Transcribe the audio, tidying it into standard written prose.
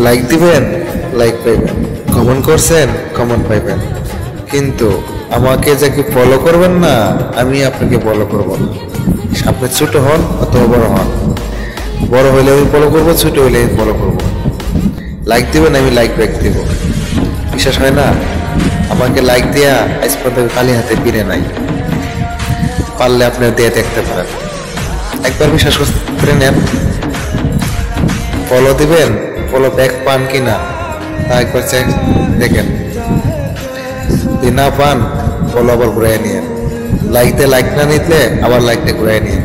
Like দিবেন, like পাইবেন, comment করছেন, কমেন্ট পাইবেন, কিন্তু আমাকে যে কি ফলো করবেন না, আমি আপনাকে ফলো করব না। আপনি ছোট হন অথবা বড় হন, বড় হইলে আমি ফলো করবো, ছোট হইলে আমি ফলো করবো। লাইক দিবেন, আমি লাইক ব্যাক দিব। বিশ্বাস হয় না? আমাকে লাইক দিয়া আজ পর্যন্ত খালি হাতে ফিরে নাই। পারলে আপনি দিয়ে দেখতে পারেন, একবার বিশ্বাস করে নেন। ফলো দিবেন, ফলো ব্যাক পান কিনা তা একবার চেক দেখেন। যদি না পান, ফলো আবার ঘুরাই নিয়ে, লাইক দিয়ে লাইক না নিতে আবার লাইকটা ঘুরাই নিয়ে।